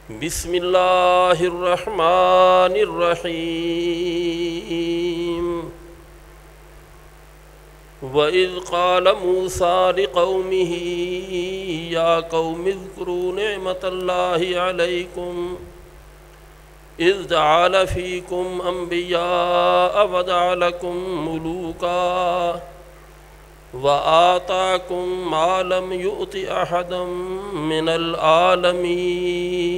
بسم اللہ الرحمن الرحیم وَإِذْ قَالَ مُوسَىٰ لِقَوْمِهِ يَا قَوْمِ اذْكُرُوا نِعْمَةَ اللَّهِ عَلَيْكُمْ إِذْ جَعَلَ فِيكُمْ أَنْبِيَاءَ وَجَعَلَكُمْ مُلُوكًا وَآتَاكُمْ مَا لَمْ يُؤْتِ أَحَدًا مِّنَ الْعَالَمِينَ۔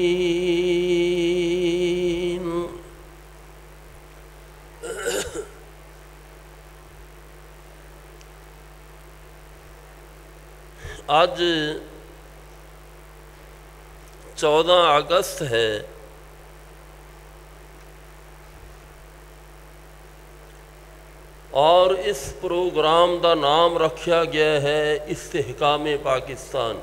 آج 14 اگست ہے اور اس پروگرام دا نام رکھا گیا ہے استحکام پاکستان۔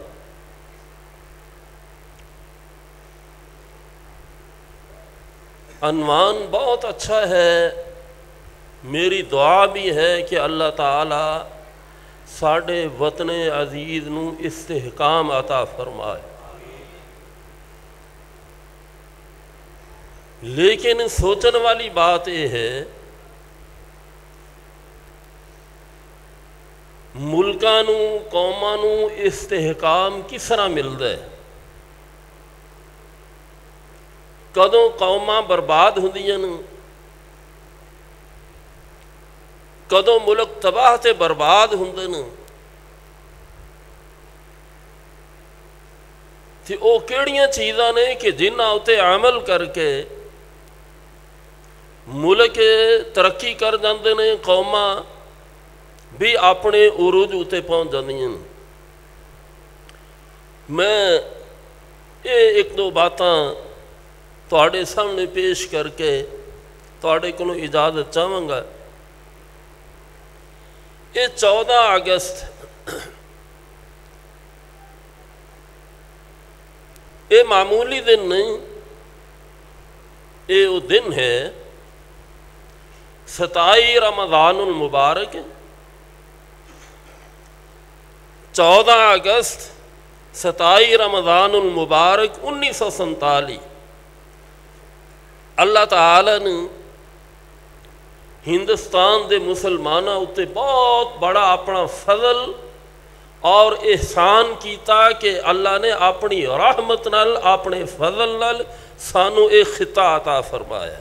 عنوان بہت اچھا ہے، میری دعا بھی ہے کہ اللہ تعالی ساڈے وطن عزیز نو استحکام عطا فرمائے۔ لیکن سوچن والی بات یہ ہے ملکاں نو قوماں نو استحکام کس طرح ملتا ہے؟ کدوں قوماں برباد ہوندیاں نے، کدوں ملک تباہ تے برباد ہوندے نے، تے او کیڑیاں چیزاں نے کہ جنہاں اُتے عمل کر کے ملک ترقی کر جاندے نے، قوماں بھی اپنے عروج اتے پہنچ جاندی ہیں۔ میں یہ ایک دو باتاں تواڈے سامنے پیش کر کے تواڈے کولوں اجازت چاہواں گا۔ یہ 14 اگست یہ معمولی دن نہیں، یہ وہ دن ہے 27 رمضان المبارک، 14 اگست 27 رمضان المبارک 1947۔ اللہ تعالی نے ہندوستان دے مسلمانوں اتے بہت بڑا اپنا فضل اور احسان کیتا کہ اللہ نے اپنی رحمت نال اپنے فضل نال سانو ایک خطہ عطا فرمایا۔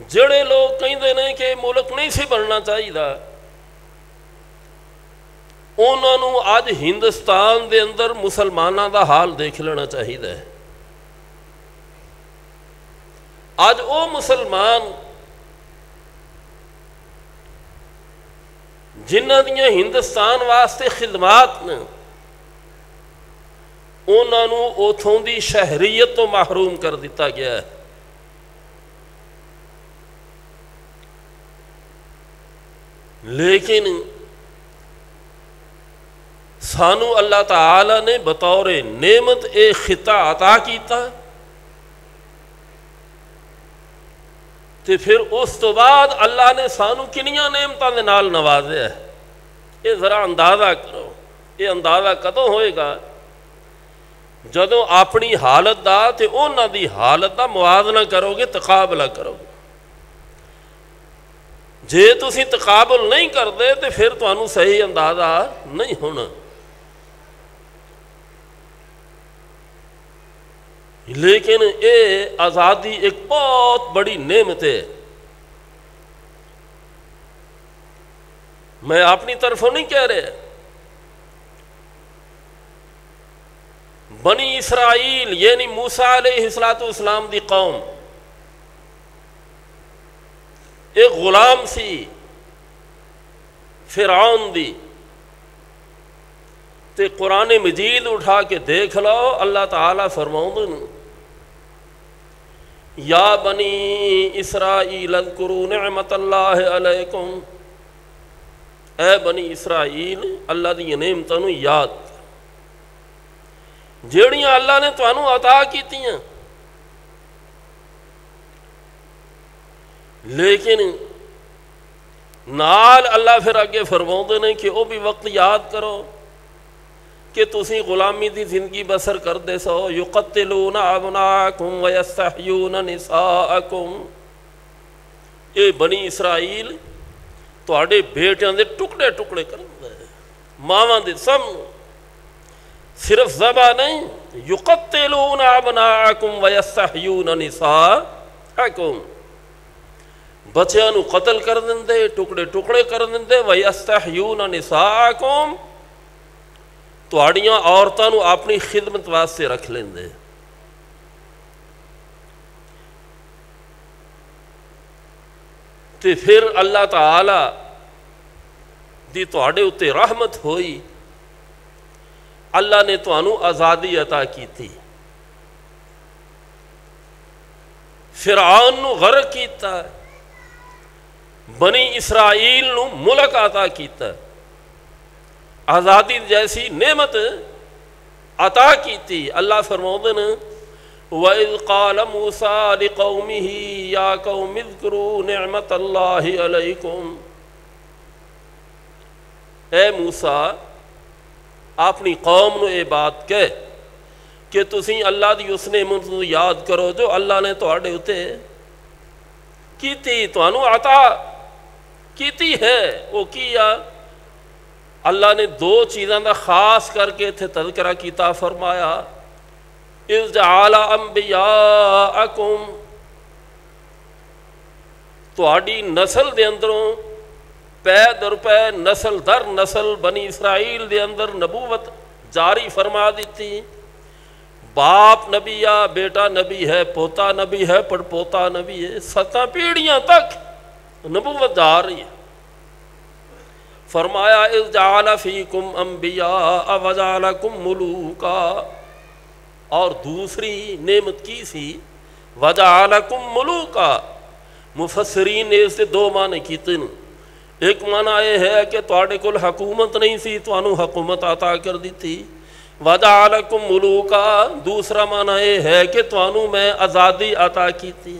جڑے لوگ کہندے نے کہ ملک نہیں سی بننا چاہیے، انہوں نے آج ہندوستان دے اندر مسلمانوں دا حال دیکھ لینا چاہیے۔ آج وہ مسلمان جنہ دیاں ہندوستان واسطے خدمات نے، انہوں نے اوتھوں دی شہریت تو محروم کر دیتا گیا ہے۔ لیکن سانو اللہ تعالی نے بطور نعمت ایک خطہ عطا کیتا، تے پھر اس تو بعد اللہ نے سانو کنیاں نعمتاں دے نال نوازیا ہے۔ یہ ذرا اندازہ کرو، یہ اندازہ کدوں ہوئے گا جدوں اپنی حالت دا تے انہاں دی حالت دا موازنہ کرو گے، تقابلہ کرو گے۔ جے تسی تقابل نہیں کرتے تو پھر تانوں صحیح اندازہ نہیں ہونا۔ لیکن یہ آزادی ایک بہت بڑی نعمت ہے۔ میں اپنی طرفوں نہیں کہہ رہا، بنی اسرائیل یعنی موسیٰ علیہ السلام دی قوم ایک غلام سی فرعون دی، تے قرآن مجید اٹھا کے دیکھ لو، اللہ تعالیٰ فرماؤں یا بنی اسرائیل اذکروا نعمت اللہ علیکم، اے بنی اسرائیل اللہ دی نعمتاں نوں یاد جیڑیاں اللہ نے تانوں عطا کیتیاں۔ لیکن نال اللہ پھر اگے فرماؤندے نے کہ وہ بھی وقت یاد کرو کہ تسی غلامی دی زندگی بسر کر دے سو یقتلون ابناءکم ویستحیون نساءکم، اے بنی اسرائیل تواڈے بیٹیاں دے ٹکڑے ٹکڑے کردا ہے، ماواں دے سامنے، صرف ذبح نہیں، یقتلون ابناءکم ویستحیون نساءکم، بچیاں نو قتل کر دندے، ٹکڑے ٹکڑے کر دندے، ویستحیون نساءکم، تواڈیاں عورتاں نو اپنی خدمت واسطے رکھ لیندے۔ تے پھر اللہ تعالی دی تواڈے اتے رحمت ہوئی، اللہ نے تانوں آزادی عطا کیتی، فرعون نو غرق کیتا، بنی اسرائیل نو ملک عطا کیتا، آزادی جیسی نعمت عطا کیتی۔ اللہ فرماؤندے نے وَإِذْ قَالَ مُوسَىٰ لِقَوْمِهِ يَا قَوْمِ اذْكُرُوا نِعْمَةَ اللَّهِ عَلَيْكُمْ، اے موسیٰ اپنی قوم نو یہ بات کہے کہ تسی اللہ دی اس نعمت نو یاد کرو جو اللہ نے تواڈے اتے کیتی، تانوں عطا کیتی ہے۔ وہ کیا؟ اللہ نے دو چیزاں دا خاص کر کے تھے تذکرہ کیتا، فرمایا اِذْ جَعَلَ أَنْبِيَاءَكُمْ، تواڈی نسل دے اندروں پے در پے نسل در نسل بنی اسرائیل دے اندر نبوت جاری فرما دیتی، باپ نبی ہے، بیٹا نبی ہے، پوتا نبی ہے، پڑ پوتا نبی ہے، 7 پیڑھیاں تک نبوت جاری ہے۔ فرمایا اِذْ جَعَلَ فِيكُمْ أَنْبِيَاءَ وَجَعَلَكُمْ مُلُوكًا، اور دوسری نعمت کی سی وَجَعَلَكُمْ مُلُوكًا، مفسرین نے اس سے 2 معنی کیتے ہیں۔ ایک معنی یہ ہے کہ تواڈے کول حکومت نہیں سی، تانوں حکومت عطا کر دیتی، وَجَعَلَكُمْ مُلُوكًا، دوسرا معنی یہ ہے کہ تانوں میں آزادی عطا کیتی،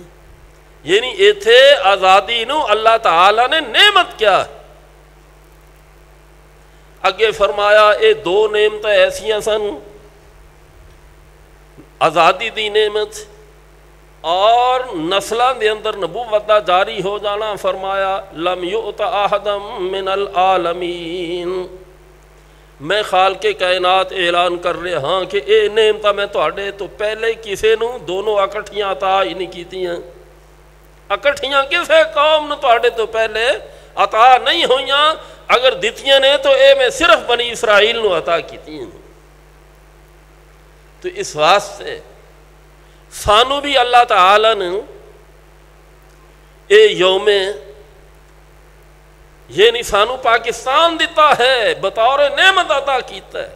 یعنی ایتھے آزادی نو اللہ تعالی نے نعمت کیا۔ اگے فرمایا اے 2 نعمت ایسیاں سن، آزادی دی نعمت اور نسلاں دے اندر نبوت دا جاری ہو جانا۔ فرمایا لم یؤت احدا من العالمین، میں خالق کائنات اعلان کر رہا ہاں کہ اے نعمت میں تواڈے تو پہلے کسے نو دونوں اکٹھیاں عطا ہی نہیں کیتیاں، اکٹھیاں کسے قوم نو تواڈے تو پہلے عطا نہیں ہوئیاں، اگر دتیاں نے تو اے میں صرف بنی اسرائیل نو عطا کیتیاں۔ تو اس واسطے سانو بھی اللہ تعالی نے اے یوم یعنی سانو پاکستان دیتا ہے، بطور نعمت عطا کیتا ہے،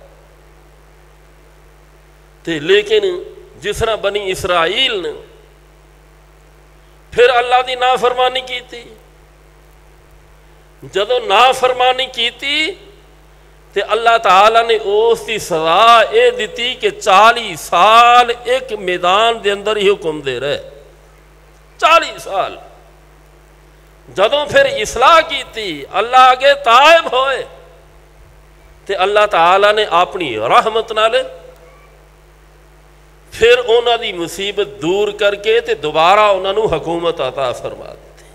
تے لیکن جس طرح بنی اسرائیل نے پھر اللہ دی نافرمانی کیتی، جدو نافرمانی کیتی تے اللہ تعالیٰ نے اس کی سزا اے دیتی کہ 40 سال ایک میدان دے اندر ہی حکم دے رہے، 40 سال۔ جدوں پھر اصلاح کیتی، اللہ آگے تائب ہوئے تے اللہ تعالیٰ نے اپنی رحمت نالے پھر انہاں دی مصیبت دور کر کے تے دوبارہ انہاں نو حکومت عطا فرما دیتی۔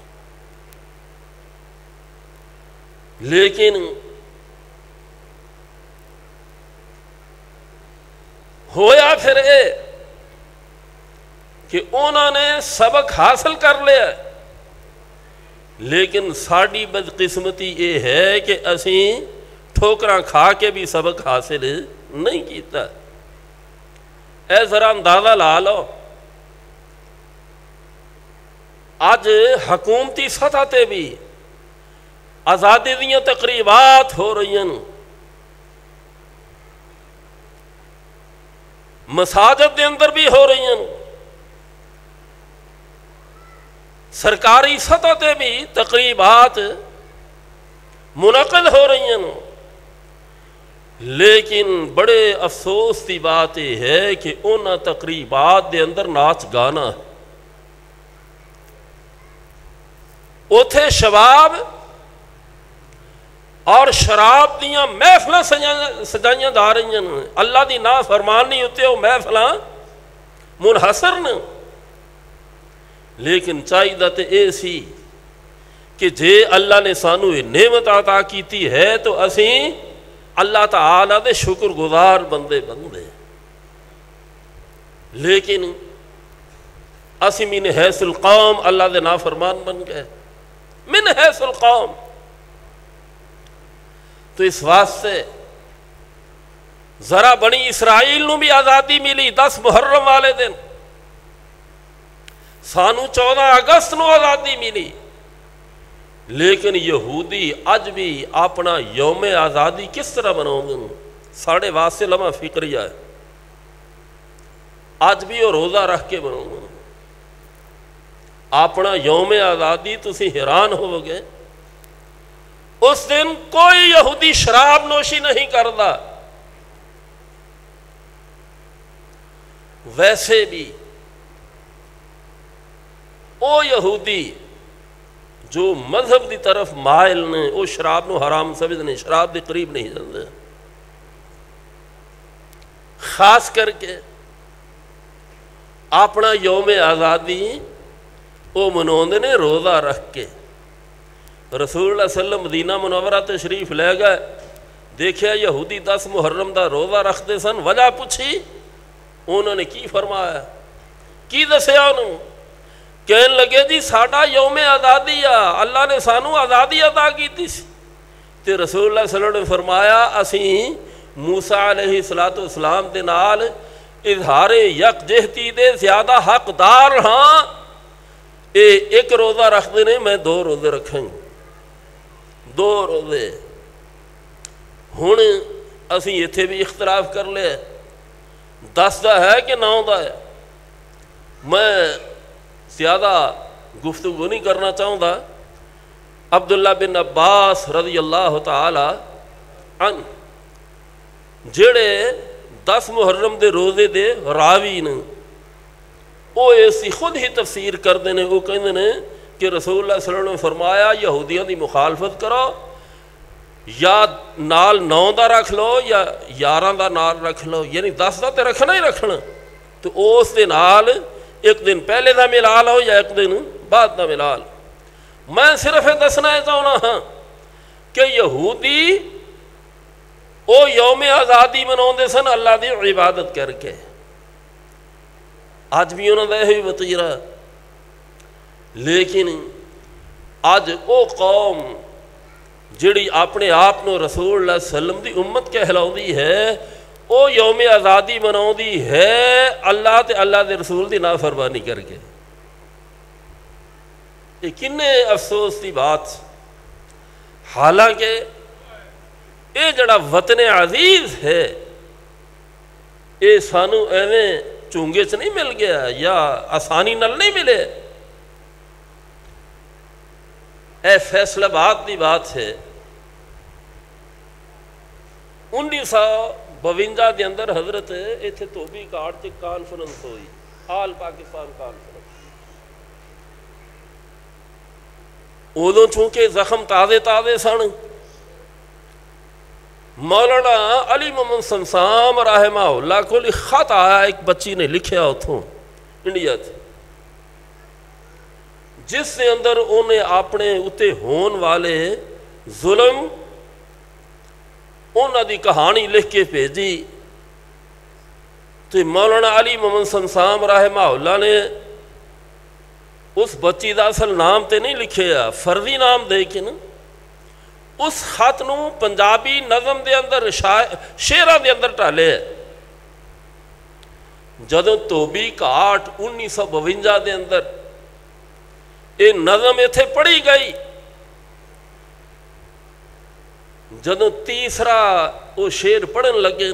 لیکن ہویا پھر اے کہ انہوں نے سبق حاصل کر لیا، لیکن ساڑی بدقسمتی یہ ہے کہ اسیں ٹھوکراں کھا کے بھی سبق حاصل نہیں کیتا۔ اے ذرا اندازہ لا لو، آج حکومتی سطح تے بھی آزادی دیاں تقریبات ہو رہی ہیں، مساجد دے اندر بھی ہو رہی ہیں، سرکاری سطح تے بھی تقریبات منعقد ہو رہی ہیں، لیکن بڑے افسوس کی بات یہ ہے کہ ان تقریبات دے اندر ناچ گانا ہے، اوتھے شباب اور شراب دیاں محفل سجائیاں جا رہی ہیں، اللہ دی نافرمانی ہوتے وہ محفل منحصر نے. لیکن چاہیے تے اے سی کہ جے اللہ نے سانو یہ نعمت عطا کیتی ہے تو اسیں اللہ تعالیٰ دے شکر گزار بندے بندے. لیکن اسی من حیث القوم اللہ دے نافرمان بن گئے، من حیث القوم. تو اس واسطے ذرا بنی اسرائیل نو بھی آزادی ملی 10 محرم والے دن، سانو 14 اگست نو آزادی ملی، لیکن یہودی اج بھی اپنا یوم آزادی کس طرح مناؤں گے؟ ساڑھے واسطے لمحہ فکریہ ہے، اج بھی وہ روزہ رکھ کے مناؤں گے اپنا یوم آزادی. تسی حیران ہو گئے، اس دن کوئی یہودی شراب نوشی نہیں کرتا. ویسے بھی او یہودی جو مذہب دی طرف مائل نے وہ شراب نو حرام سمجھتے، شراب دے قریب نہیں جاندے. خاص کر کے اپنا یوم آزادی وہ مناؤندے نے روزہ رکھ کے. رسول اللہ صلی اللہ علیہ وسلم مدینہ منورہ تشریف لے گئے، دیکھیا یہودی 10 محرم دا روزہ رکھتے سن. وجہ پوچھی، انہوں نے کی فرمایا، کی دسیا انہوں؟ کہنے لگے جی ساڈا یوم آزادی آ، اللہ نے سانو آزادی عطا کیتی سی. تے رسول اللہ صلی اللہ علیہ وسلم نے فرمایا اسیں موسیٰ علیہ السلام دے نال اظہار یکجہتی دے زیادہ حقدار ہاں. اے ایک روزہ رکھ دینے، میں 2 روزے رکھیں گے، 2 روزے. ہن اسی ایتھے بھی اختلاف کر لے 10 دا ہے کہ 9 دا ہے. میں زیادہ گفتگو نہیں کرنا چاہوں گا. عبداللہ بن عباس رضی اللہ تعالی عنہ جڑے 10 محرم دے روزے دے راوی نے، وہ ایسی خود ہی تفسیر کردے نے. وہ کہندے نے کہ رسول اللہ صلی اللہ علیہ وسلم نے فرمایا یہودیاں دی مخالفت کرو، یا نال 9 دا رکھ لو یا 11 دا نال رکھ لو، یعنی 10 دا تے رکھنا ہی رکھنا. تو اس دے نال ایک دن پہلے دا ملا لو یا ایک دن بعد دا ملا لو. میں صرف دسنا چاہنا ہاں کہ یہودی او یوم آزادی مناؤندے سن اللہ دی عبادت کر کے. اج بھی انہوں نے یہ وطیرہ، لیکن اج او قوم جڑی اپنے آپ نو رسول اللہ صلی اللہ علیہ وسلم دی امت کہلاؤندی ہے، او یوم آزادی مناؤندی ہے اللہ تے اللہ دے رسول دی نافرمانی کر کے. یہ کنے افسوس دی بات. حالانکہ یہ جڑا وطن عزیز ہے یہ سانو ایویں چونگے چ نہیں مل گیا یا آسانی نال نہیں ملے. اے فیصل آباد دی بات ہے. 1952 دے اندر حضرت ایتھے توبی کاٹ تے کانفرنس ہوئی، آل پاکستان کانفرنس. ادو چونکہ زخم تازے تازے سن، مولانا علی محمد سمسام رحمہ اللہ کو خط آیا، ایک بچی نے لکھیا اتھوں انڈیا تھے، جس کے اندر انہیں اپنے اتے ہون والے ظلم انہوں دی کہانی لکھ کے بھیجی. تو مولانا علی محمد سمسام رحمہ اللہ نے اس بچی دا اصل نام تے نہیں لکھیا، فرضی نام دے کے نا اس خط نو پنجابی نظم دے اندر شعراں دے اندر ٹالے. جدوں توبی کاٹ 1952 دے اندر یہ نظم ایتھے پڑھی گئی، جدوں تیسرا وہ شعر پڑھن لگے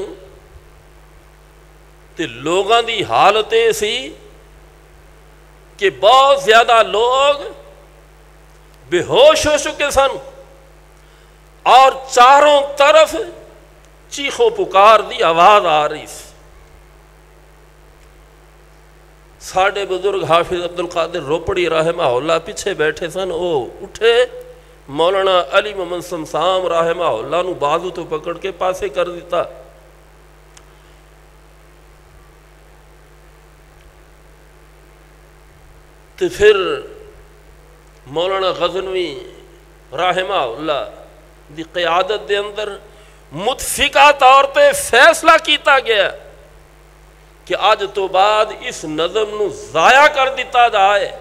تے لوگاں دی حالت یہ سی کہ بہت زیادہ لوگ بے ہوش ہو چکے سن اور چاروں طرف چیخو پکار دی آواز آ رہی سی. ساڈے بزرگ حافظ عبد القادر روپڑی رحمہ اللہ پیچھے بیٹھے سن، وہ اٹھے مولانا علی محمد شمشام رحمہ اللہ نو بازو تو پکڑ کے پاسے کر دیتا. تو پھر مولانا غزنوی رحمہ اللہ دی قیادت دے اندر متفقہ طور پہ فیصلہ کیتا گیا کہ آج تو بعد اس نظم نو ضائع کر دیتا جائے.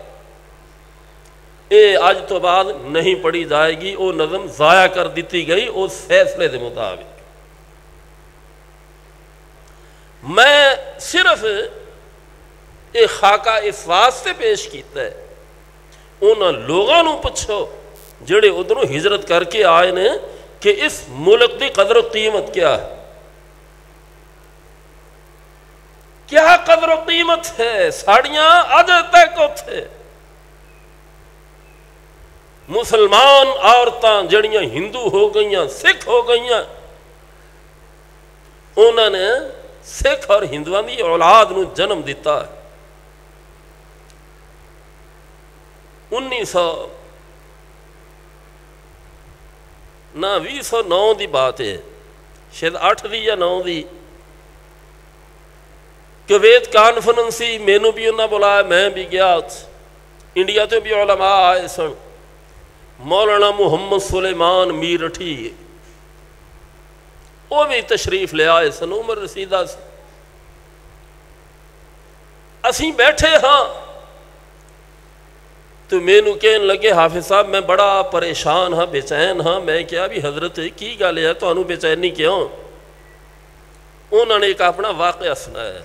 اے آج تو بعد نہیں پڑھی جائے گی. وہ نظم ضائع کر دیتی گئی اس فیصلے دے مطابق. میں صرف یہ خاکہ اس واسطے پیش کیتا ہے انہاں لوگاں نو پوچھو جڑے ادھروں ہجرت کر کے آئے نے کہ اس ملک دی قدر و قیمت کیا ہے. کیا قدر و قیمت ہے ساڑیاں اج تک اتھے. مسلمان عورتاں جڑیاں ہندو ہو گئیاں سکھ ہو گئیاں انہوں نے سکھ اور ہندوان دی اولاد نو جنم دیتا ہے. 1909 دی بات ہے شاید 8 دی یا 9 دی کویت کانفرنس سی. مینو بھی انہاں بلایا میں بھی گیا. انڈیا تو بھی علماء آئے سن. مولانا محمد سلیمان میرٹھی وہ بھی تشریف لے آئے سن. عمر رسیدہ سے اسی بیٹھے ہاں تو مینو کہنے لگے حافظ صاحب میں بڑا پریشان ہاں بے-چین ہاں. میں کیا بھی حضرت کی گل ہے تانوں بے چینی کیوں؟ انہوں نے ایک اپنا واقعہ سنایا.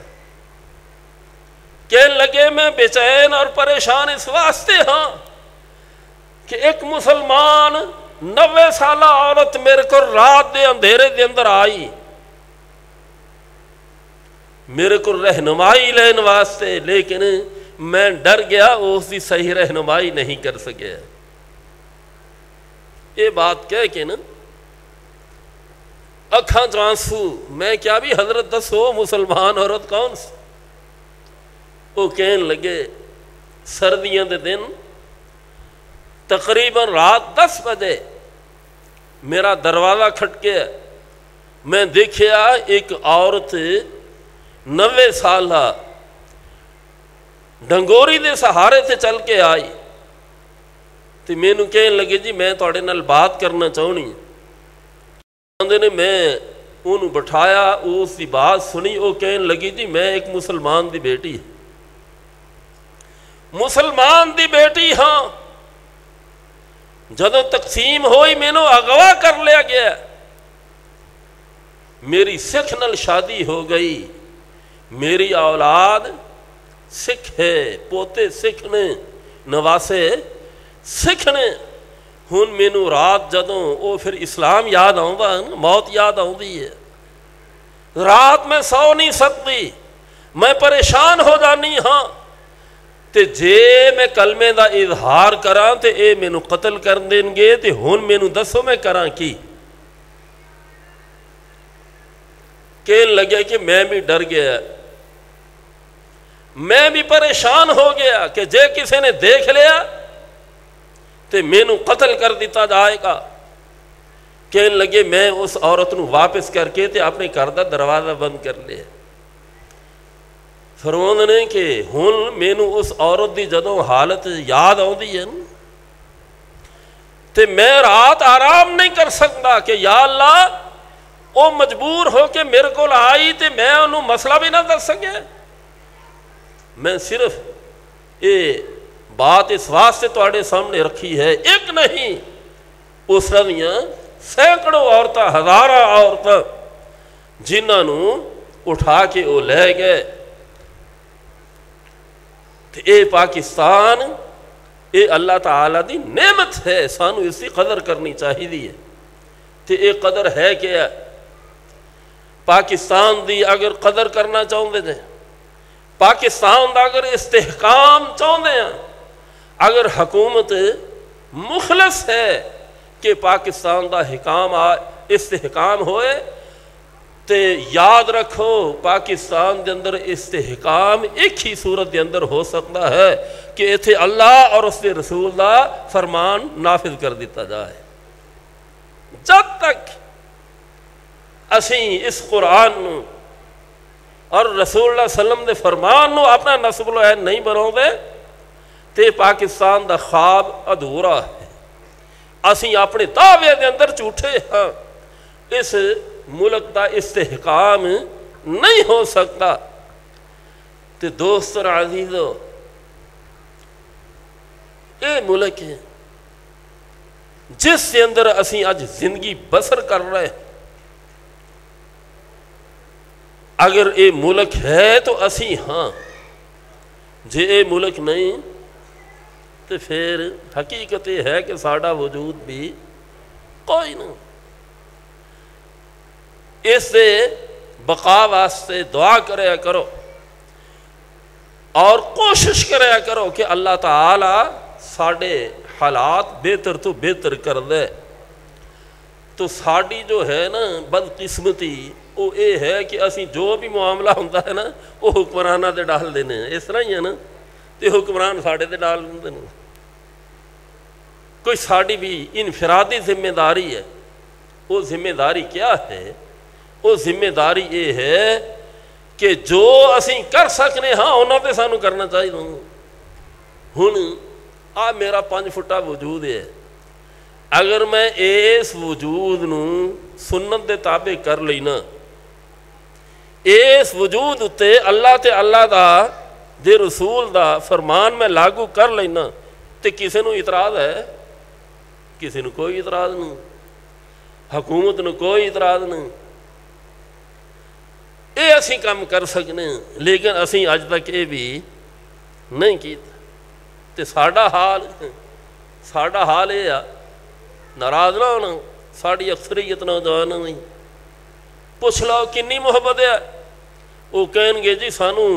کہنے لگے میں بے چین اور پریشان اس واسطے ہاں کہ ایک مسلمان 90 سالہ عورت میرے کو رات دے اندھیرے دے اندر آئی میرے کو رہنمائی لین واسطے, لیکن میں ڈر گیا اس کی صحیح رہنمائی نہیں کر سکے. یہ بات کہہ کے نا اکھاں چانسو میں کیا بھی حضرت دسو مسلمان عورت کون سی؟ وہ کہنے لگے سردیاں دے دن تقریباً رات 10 بجے میرا دروازہ کھٹکیا. میں دیکھیا ایک عورت 90 سالہ ڈنگوری دے سہارے سے چل کے آئی. تو مینو کہنے لگے جی میں تواڈے نال بات کرنا چاہنی. بندے نے میں انہوں بٹھایا اس دی بات سنی. وہ کہنے لگی جی میں ایک مسلمان دی بیٹی ہاں. جدوں تقسیم ہوئی مینو اغوا کر لیا گیا. میری سکھ نال شادی ہو گئی. میری اولاد سکھ ہے, پوتے سکھ نے, نواسے سکھ نے. ہن مینو رات جدوں وہ پھر اسلام یاد آؤندا ہے, موت یاد آؤندی ہے. رات میں سو نہیں سکتی, میں پریشان ہو جانی ہاں. تے جے میں کلمے دا اظہار کراں تے اے مینو قتل کر دیں گے. تے ہن مینو دسو میں کراں کی؟ کہنے لگے کہ میں بھی ڈر گیا, میں بھی پریشان ہو گیا کہ جے کسی نے دیکھ لیا تے مینو قتل کر دیتا جائے گا. کہنے لگے میں اس عورت نو واپس کر کے تے اپنے گھر دا دروازہ بند کر لیا. فرماندے نے کہ ہن مینو اس عورت دی جدوں حالت یاد آؤندی ہے تے میں رات آرام نہیں کر سکتا کہ یا اللہ وہ مجبور ہو کے میرے کو آئی تے میں انہوں مسئلہ بھی نہ دس سکے. میں صرف یہ بات اس واسطے تواڈے سامنے رکھی ہے, ایک نہیں اس دیاں سینکڑوں عورتاں, ہزاراں عورتاں جنہاں نو اٹھا کے وہ لے گئے. اے پاکستان اے اللہ تعالیٰ دی نعمت ہے, سانو اس کی قدر کرنی چاہیے. تے اے قدر ہے کیا؟ پاکستان دی اگر قدر کرنا چاہتے ہیں, پاکستان دا اگر استحکام چاہتے ہیں, اگر حکومت مخلص ہے کہ پاکستان دا استحکام ہوئے تے یاد رکھو پاکستان دے اندر استحکام ایک ہی صورت دے اندر ہو سکتا ہے کہ ایتھے اللہ اور اس کے رسول دا فرمان نافذ کر دیتا جائے. جب تک اسی اس قرآن نو اور رسول اللہ صلی اللہ علیہ وسلم دے فرمان نو اپنا نسب العین نہیں بناؤ دے تے پاکستان دا خواب ادھورا ہے. اسی اپنے دعوے دے اندر جھوٹے ہاں. اس ملک دا استحکام نہیں ہو سکتا. تے دوست اور عزیزو اے ملک ہے جس کے اندر اسی اج زندگی بسر کر رہے ہیں. اگر اے ملک ہے تو اسی ہاں، جے اے ملک نہیں تو پھر حقیقت یہ ہے کہ ساڈا وجود بھی کوئی نہیں. اس سے بقا واسطے دعا کریا کرو اور کوشش کریا کرو کہ اللہ تعالی ساڈے حالات بہتر تو بہتر کر دے. تو ساڈی جو ہے نا بدقسمتی وہ یہ ہے کہ اسی جو بھی معاملہ ہوتا ہے نا وہ حکمرانہ تے ڈال دینے ہیں. اس طرح ہی ہے نا، تے حکمران ساڈے تے ڈال دیں. کوئی ساڈی بھی انفرادی ذمہ داری ہے. وہ ذمہ داری کیا ہے؟ وہ ذمہ داری یہ ہے کہ جو اسی کر سکنے ہاں انہوں تے سانو کرنا چاہیے. ہن آ میرا 5 فٹا وجود ہے، اگر میں اس وجود نو سنت دے تابع کر لینا، اس وجود اتے اللہ تے اللہ دا دے رسول دا فرمان میں لاگو کر لینا، تے کسی نو اعتراض ہے؟ کسی نو کوئی اعتراض نہیں، حکومت نو کوئی اعتراض نہیں. اے اسی کام کر سکنے ہیں، لیکن اسی اج تک یہ بھی نہیں کیتا. تے ساڈا حال یہ ہے، ناراض نہ ہونا. ساڑی اکثریت نوجوان نہیں پوچھ لو کنی محبت ہے، وہ کہیں گے جی سانو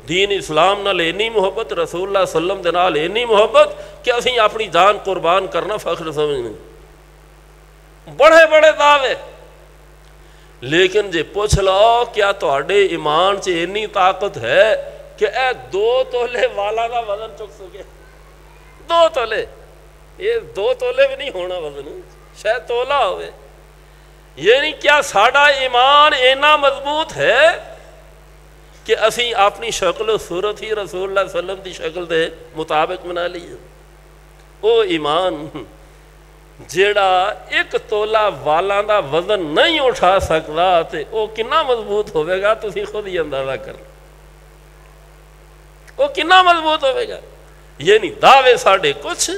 دین اسلام نال اینی محبت، رسول اللہ صلی اللہ علیہ وسلم دے نال اینی محبت کہ اسی اپنی جان قربان کرنا فخر سمجھنے. بڑے بڑے دعوے. لیکن جے پوچھ لو کیا تواڈے ایمان چ اینی طاقت ہے کہ اے 2 تولے والا دا وزن چک سکے؟ 2 تولے، یہ 2 تولے بھی نہیں ہونا وزن، شاید تولا ہوئے. یعنی کیا ساڈا ایمان اینا مضبوط ہے کہ اسی اپنی شکل و صورت ہی رسول اللہ صلی اللہ علیہ وسلم دی شکل دے مطابق بنا لیے؟ وہ ایمان جیڑا 1 تولا والاں دا وزن نہیں اٹھا سکتا تے وہ کنا مضبوط ہوئے گا؟ تسی خود ہی اندازہ کر لو وہ کنا مضبوط ہوئے گا. یعنی دعوے ساڈے کچھ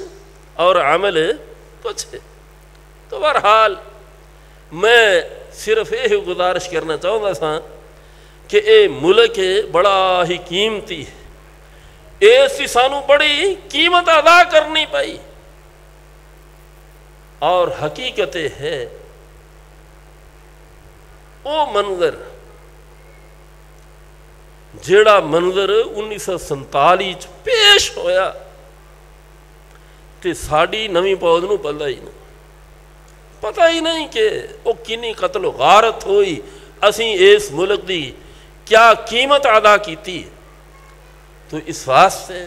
اور عمل کچھ ہے. تو بہرحال میں صرف یہ گزارش کرنا چاہوں سا کہ اے ملک بڑا ہی قیمتی ہے، اس کی سانو بڑی قیمت ادا کرنی پئی. اور حقیقت ہے وہ منظر جیڑا منظر 1947 پیش ہویا تے ساڑی نویں پود نو پتہ ہی نہیں کہ وہ کنی قتل و غارت ہوئی، اسی اس ملک دی کیا قیمت ادا کیتی. تو اس واسطے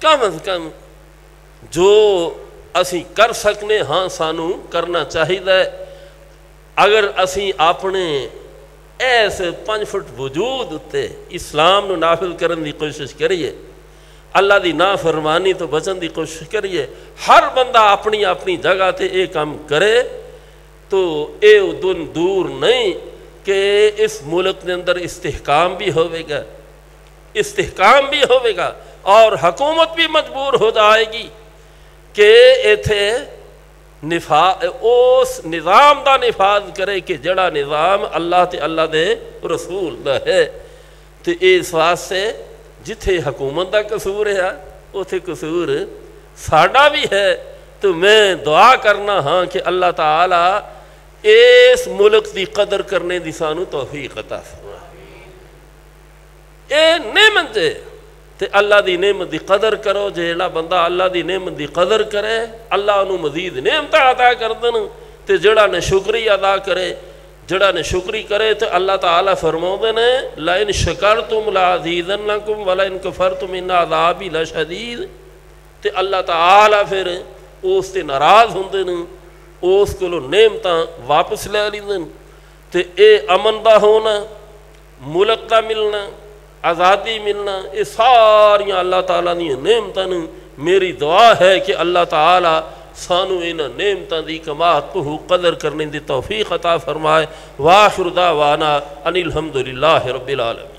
کم از کم جو اسی کر سکنے ہاں سانو کرنا چاہیے. اگر اسی اپنے ایس 5 فٹ وجود اتے اسلام نو نافذ کرن دی کوشش کریے، اللہ دی نافرمانی تو بچن دی کوشش کریے، ہر بندہ اپنی اپنی جگہ تے اے کام کرے، تو اے دن دور نہیں کہ اس ملک کے اندر استحکام بھی ہوئے گا اور حکومت بھی مجبور ہو جائے گی کہ ایتھے اس نظام دا نفاذ کرے کہ جڑا نظام اللہ تے اللہ دے رسول دا ہے. تو اس واسطے جتھے حکومت دا قصور ہے اوتھے قصور ساڈا بھی ہے. تو میں دعا کرنا ہاں کہ اللہ تعالی اس ملک دی قدر کرنے دی سانو توفیق عطا فرمائے. اے نعمت ہے تے اللہ دی نعمت دی قدر کرو. جیڑا بندہ اللہ دی نعمت دی قدر کرے اللہ انہوں مزید نعمت عطا کر دن، تے جڑا نہ شکری ادا کرے جڑا نے شکری کرے تو اللہ تعالیٰ فرماؤندے نے لَإِن شَكَرْتُمْ لَأَزِيدَنَّكُمْ وَلَئِن كَفَرْتُمْ إِنَّ عَذَابِي لَشَدِيدٌ۔ تے اللہ تعالیٰ پھر اس تے ناراض ہوندے نے، اس کولوں نعمتاں واپس لے لیندے نے۔ تے اے امن دا ہونا، ملک دا ملنا، آزادی ملنا، یہ ساریاں اللہ تعالیٰ دی نعمتاں نے۔ میری دعا ہے کہ اللہ تعالیٰ سانو انہاں نعمتاں دی کماعت کو قدر کرنے دی توفیق عطا فرمائے۔ وآخر دعوانا ان الحمدللہ رب العالمین۔